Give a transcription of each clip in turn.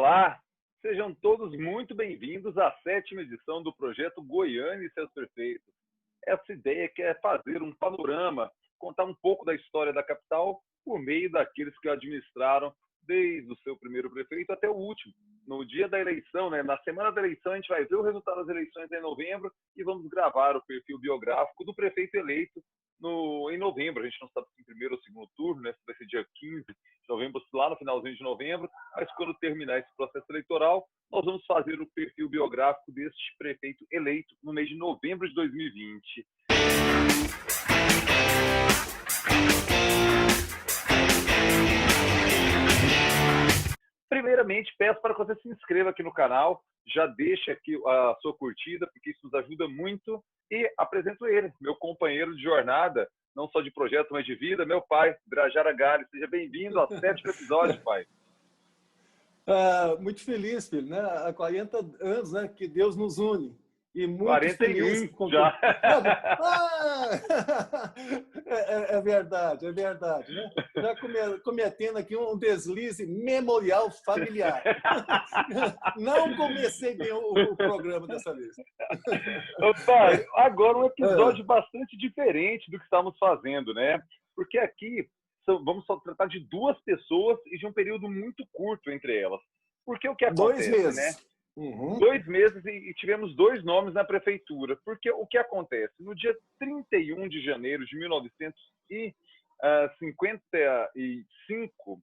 Olá, sejam todos muito bem-vindos à 7ª edição do projeto Goiânia e seus prefeitos. Essa ideia que é fazer um panorama, contar um pouco da história da capital por meio daqueles que a administraram desde o seu primeiro prefeito até o último. No dia da eleição, na semana da eleição, a gente vai ver o resultado das eleições em novembro e vamos gravar o perfil biográfico do prefeito eleito em novembro. A gente não sabe se em primeiro ou segundo turno, se vai ser dia 15 de novembro, lá no finalzinho de novembro, mas quando terminar esse processo eleitoral, nós vamos fazer o perfil biográfico deste prefeito eleito no mês de novembro de 2020. Primeiramente, peço para que você se inscreva aqui no canal, já deixe aqui a sua curtida, porque isso nos ajuda muito, e apresento ele, meu companheiro de jornada, não só de projeto, mas de vida, meu pai, Birajara Galho. Seja bem-vindo ao 7º episódio, pai. Muito feliz, filho, né? Há 40 anos, né, que Deus nos une. E muito 41 feliz com já. É verdade, é verdade, né? Já cometendo aqui um deslize memorial familiar. Não comecei bem o programa dessa vez. Pai, agora um episódio bastante diferente do que estamos fazendo, né? Porque aqui vamos só tratar de duas pessoas e de um período muito curto entre elas. Porque o que acontece, 2 meses. né? Uhum. 2 meses e tivemos 2 nomes na prefeitura. Porque o que acontece? No dia 31 de janeiro de 1955,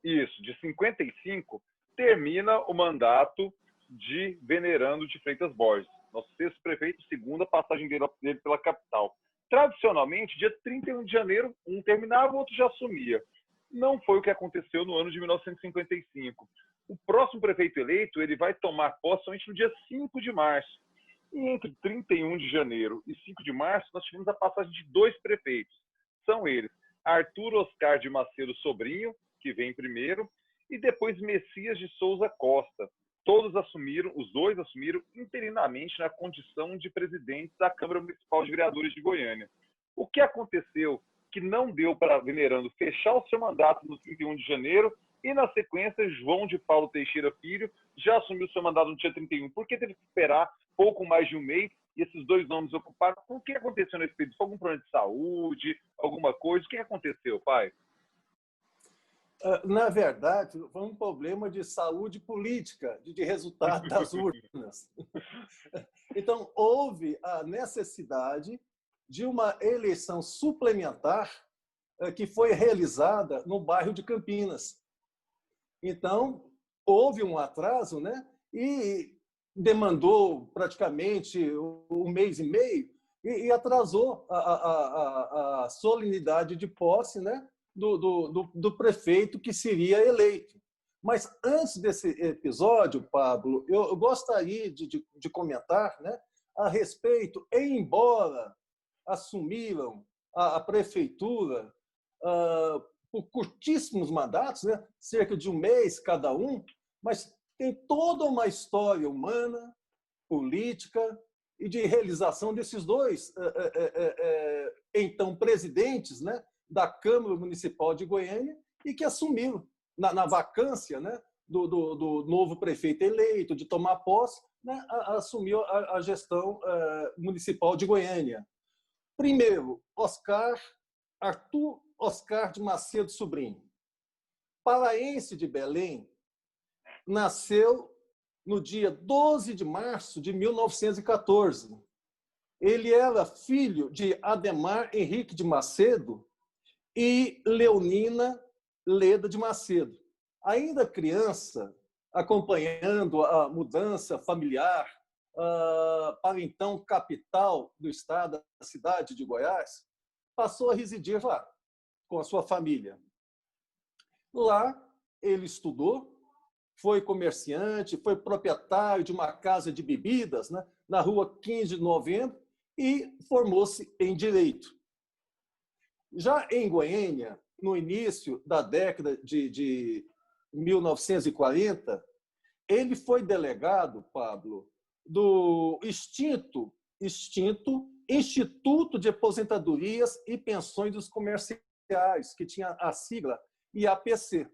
de 55, termina o mandato de Venerando de Freitas Borges, nosso 6º prefeito, segunda passagem dele pela capital. Tradicionalmente, dia 31 de janeiro, um terminava, o outro já assumia. Não foi o que aconteceu no ano de 1955. O próximo prefeito eleito ele vai tomar posse somente no dia 5 de março. E entre 31 de janeiro e 5 de março, nós tivemos a passagem de 2 prefeitos. São eles Arthur Oscar de Macedo Sobrinho, que vem primeiro, e depois Messias de Souza Costa. Os dois assumiram interinamente na condição de presidentes da Câmara Municipal de Vereadores de Goiânia. O que aconteceu que não deu para Venerando fechar o seu mandato no 31 de janeiro e, na sequência, João de Paulo Teixeira Filho já assumiu seu mandato no dia 31, porque teve que esperar pouco mais de um mês e esses 2 nomes ocuparam. O que aconteceu nesse período? Foi algum problema de saúde, alguma coisa? O que aconteceu, pai? Na verdade, foi um problema de saúde política, de resultado das urnas. Então, houve a necessidade de uma eleição suplementar que foi realizada no bairro de Campinas. Então, houve um atraso, né? E demandou praticamente 1 mês e meio e atrasou a solenidade de posse, né? Do prefeito que seria eleito. Mas antes desse episódio, Pablo, eu gostaria de comentar, né, a respeito, embora assumiram a prefeitura por curtíssimos mandatos, né, cerca de 1 mês cada um, mas tem toda uma história humana, política e de realização desses 2 então presidentes, né, da Câmara Municipal de Goiânia e que assumiram na vacância, né, do novo prefeito eleito, de tomar posse, né, assumiu a gestão municipal de Goiânia. Primeiro, Arthur Oscar de Macedo Sobrinho. Paraense de Belém, nasceu no dia 12 de março de 1914. Ele era filho de Ademar Henrique de Macedo e Leonina Leda de Macedo. Ainda criança, acompanhando a mudança familiar para então capital do estado, da cidade de Goiás, passou a residir lá com a sua família. Lá ele estudou, foi comerciante, foi proprietário de uma casa de bebidas, né, na rua 15 de novembro e formou-se em Direito. Já em Goiânia, no início da década de 1940, ele foi delegado, Pablo, do extinto Instituto de Aposentadorias e Pensões dos Comerciais, que tinha a sigla IAPC.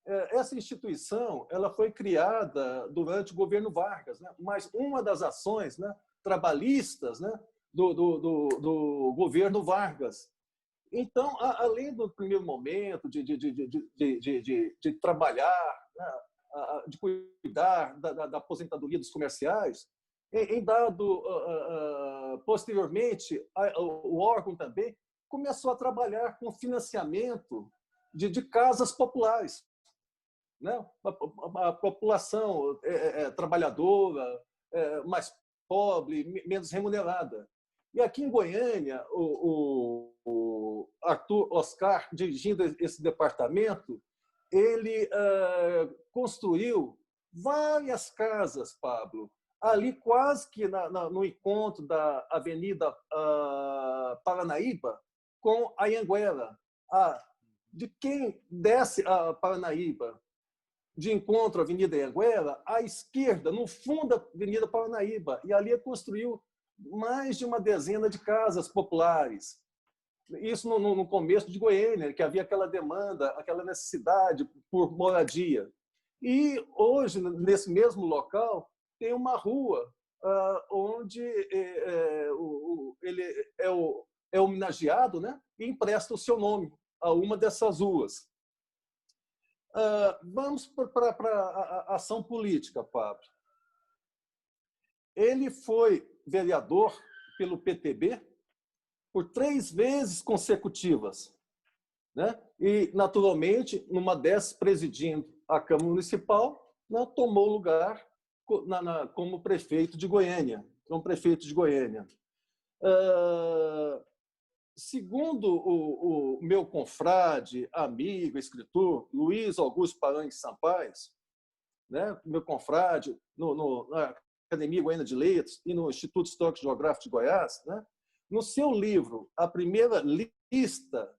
essa instituição ela foi criada durante o governo Vargas, né? Mas uma das ações, né, trabalhistas, né, do governo Vargas. Então, além do primeiro momento de trabalhar, né, de cuidar da aposentadoria dos comerciais, em dado posteriormente o órgão também começou a trabalhar com financiamento de casas populares, né? A população trabalhadora, mais pobre, menos remunerada. E aqui em Goiânia, o Arthur Oscar, dirigindo esse departamento, ele construiu várias casas, Pablo, ali quase que no encontro da Avenida Paranaíba com a Anhanguera. De quem desce a Paranaíba de encontro à Avenida Anhanguera, à esquerda, no fundo da Avenida Paranaíba, e ali construiu mais de uma dezena de casas populares. Isso no começo de Goiânia, que havia aquela demanda, aquela necessidade por moradia. E hoje, nesse mesmo local, tem uma rua onde ele é homenageado, né, e empresta o seu nome a uma dessas ruas. Vamos para a ação política, Pablo. Ele foi vereador pelo PTB por 3 vezes consecutivas, né? E, naturalmente, numa dessas, presidindo a Câmara Municipal, né, tomou lugar como prefeito de Goiânia. Segundo o meu confrade, amigo, escritor, Luiz Augusto Paranhos Sampaio, né, meu confrade na Academia Goiana de Letras e no Instituto Histórico e Geográfico de Goiás, né, no seu livro, a primeira lista,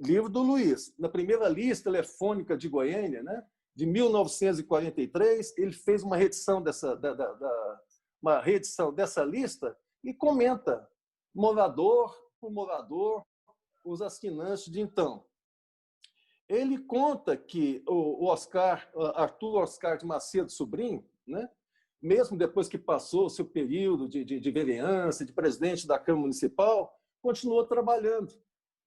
livro do Luiz, na primeira lista telefônica de Goiânia, né, de 1943, ele fez uma reedição dessa lista e comenta, morador por morador, os assinantes de então. Ele conta que o Arthur Oscar de Macedo Sobrinho, né, mesmo depois que passou o seu período de vereança, de presidente da Câmara Municipal, continuou trabalhando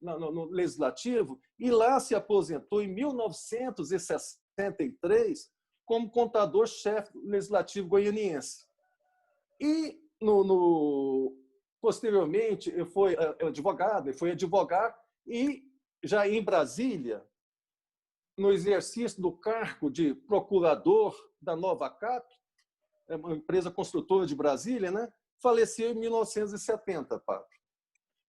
no Legislativo e lá se aposentou em 1963 como contador-chefe do Legislativo goianiense. E, posteriormente, ele foi advogado e, já em Brasília, no exercício do cargo de procurador da Nova Cap, uma empresa construtora de Brasília, né, faleceu em 1970, Pablo.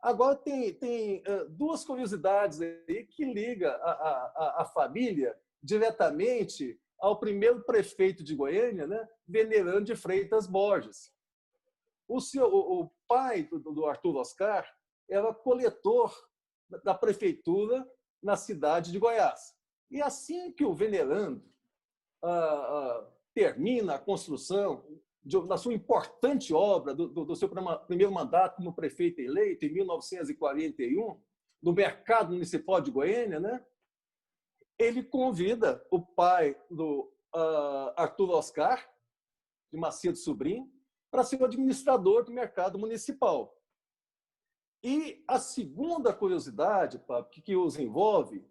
Agora, tem 2 curiosidades aí que ligam a família diretamente ao primeiro prefeito de Goiânia, né, Venerando de Freitas Borges. O pai do Arthur Oscar era coletor da prefeitura na cidade de Goiás. E assim que o Venerando termina a construção da sua importante obra, do seu primeiro mandato como prefeito eleito, em 1941, do Mercado Municipal de Goiânia, né, ele convida o pai do Arthur Oscar, de Macedo Sobrinho, para ser o administrador do mercado municipal. E a segunda curiosidade, Pablo, que os envolve,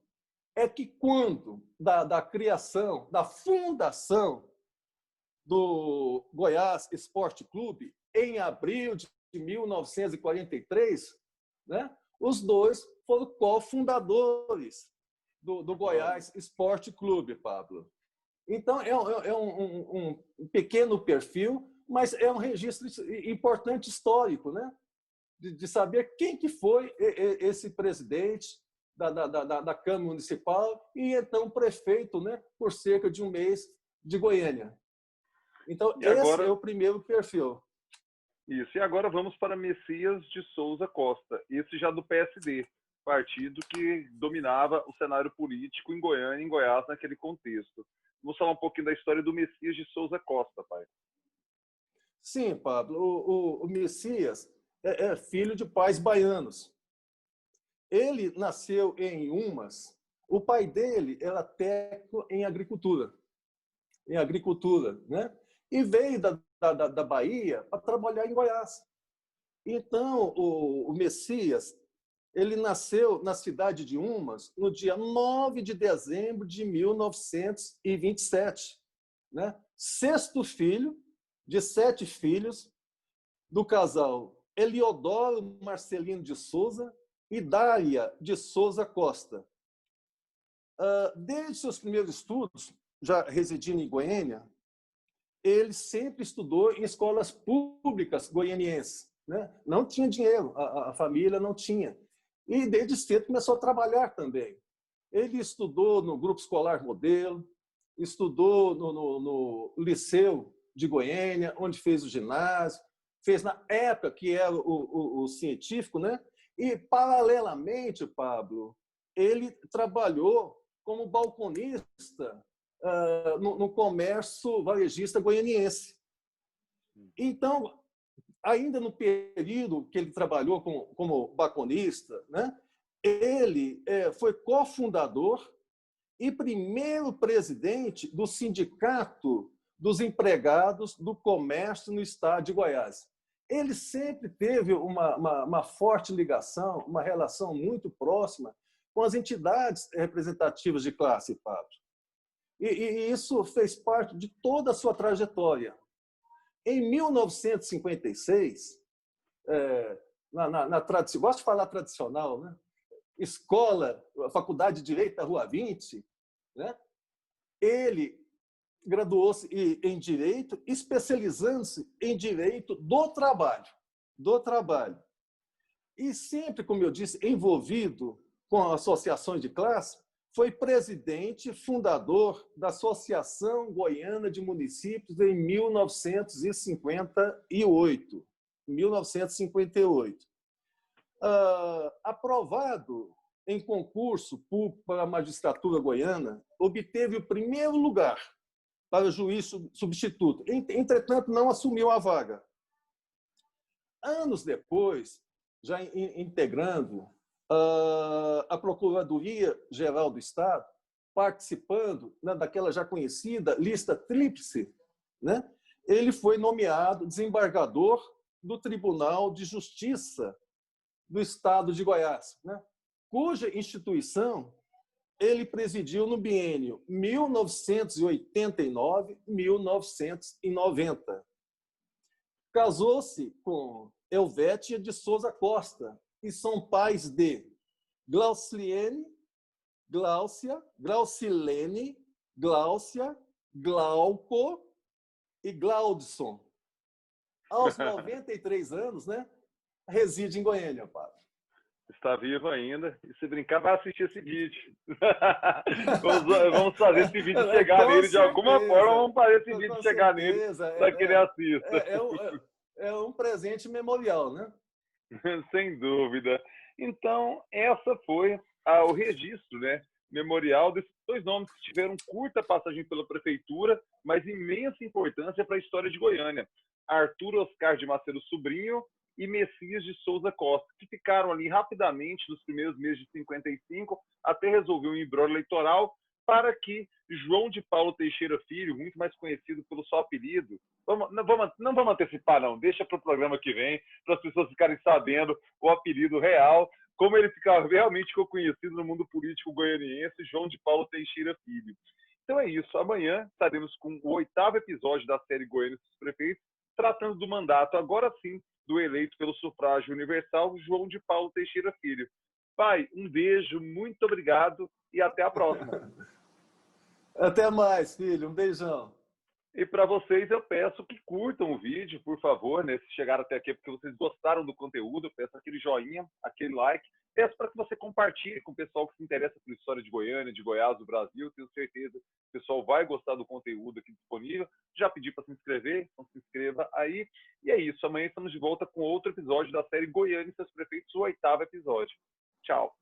é que quando da criação, da fundação do Goiás Esporte Clube, em abril de 1943, né, os dois foram cofundadores do Goiás Esporte Clube, Pablo. Então, é um pequeno perfil, mas é um registro importante histórico, né, de saber quem que foi esse presidente da Câmara Municipal e, então, prefeito, né, por cerca de um mês de Goiânia. Então, esse é o primeiro perfil. Isso. E agora vamos para Messias de Souza Costa, esse já do PSD, partido que dominava o cenário político em Goiânia e em Goiás naquele contexto. Vamos falar um pouquinho da história do Messias de Souza Costa, pai. Sim, Pablo. O Messias é filho de pais baianos. Ele nasceu em Umas O pai dele era técnico em agricultura, né? E veio da Bahia para trabalhar em Goiás. Então, o Messias, ele nasceu na cidade de Umas no dia 9 de dezembro de 1927, né? Sexto filho de 7 filhos do casal Eliodoro Marcelino de Souza e Dália de Souza Costa. Desde seus primeiros estudos, já residindo em Goiânia, ele sempre estudou em escolas públicas goianienses, né? Não tinha dinheiro, a família não tinha. E desde cedo começou a trabalhar também. Ele estudou no Grupo Escolar Modelo, estudou no Liceu de Goiânia, onde fez o ginásio, fez na época que era o científico, né? E, paralelamente, Pablo, ele trabalhou como balconista no comércio varejista goianiense. Então, ainda no período que ele trabalhou como balconista, né, ele foi cofundador e primeiro presidente do Sindicato dos Empregados do Comércio no estado de Goiás. Ele sempre teve uma forte ligação, uma relação muito próxima com as entidades representativas de classe, Pablo. E isso fez parte de toda a sua trajetória. Em 1956, gosto de falar tradicional, né? Escola, Faculdade de Direito da Rua 20, né? Ele graduou-se em Direito, especializando-se em Direito do Trabalho. E sempre, como eu disse, envolvido com associações de classe, foi presidente fundador da Associação Goiana de Municípios em 1958. Aprovado em concurso público para a magistratura goiana, obteve o primeiro lugar para juiz substituto. Entretanto, não assumiu a vaga. Anos depois, já integrando a Procuradoria-Geral do Estado, participando daquela já conhecida lista tríplice, né? Ele foi nomeado desembargador do Tribunal de Justiça do Estado de Goiás, né? Cuja instituição ele presidiu no biênio 1989-1990. Casou-se com Elvétia de Souza Costa, e são pais de Glaucilene, Glaucia, Glaucilene, Gláucia, Glauco e Glaudson. Aos 93 anos, né, reside em Goiânia, Pablo. Está vivo ainda. E se brincar, vai assistir esse vídeo. Vamos fazer esse vídeo chegar nele de alguma forma. Vamos fazer esse vídeo chegar nele para que ele assista. É um presente memorial, né? Sem dúvida. Então, essa foi o registro, né, memorial desses 2 nomes que tiveram curta passagem pela prefeitura, mas imensa importância para a história de Goiânia. Arthur Oscar de Macedo Sobrinho e Messias de Souza Costa, que ficaram ali rapidamente nos primeiros meses de 55, até resolver um imbróglio eleitoral, para que João de Paulo Teixeira Filho, muito mais conhecido pelo seu apelido, não vamos antecipar não, deixa para o programa que vem, para as pessoas ficarem sabendo o apelido real, como ele realmente ficou conhecido no mundo político goianiense, João de Paulo Teixeira Filho. Então é isso, amanhã estaremos com o 8º episódio da série Goiânia dos Prefeitos, tratando do mandato, agora sim, do eleito pelo sufrágio universal, João de Paulo Teixeira Filho. Pai, um beijo, muito obrigado e até a próxima. Até mais, filho. Um beijão. E para vocês, eu peço que curtam o vídeo, por favor, né? Se chegaram até aqui porque vocês gostaram do conteúdo, eu peço aquele joinha, aquele like. Peço para que você compartilhe com o pessoal que se interessa por história de Goiânia, de Goiás, do Brasil. Tenho certeza que o pessoal vai gostar do conteúdo aqui disponível. Já pedi para se inscrever, então se inscreva aí. E é isso, amanhã estamos de volta com outro episódio da série Goiânia e seus Prefeitos, o 8º episódio. Tchau.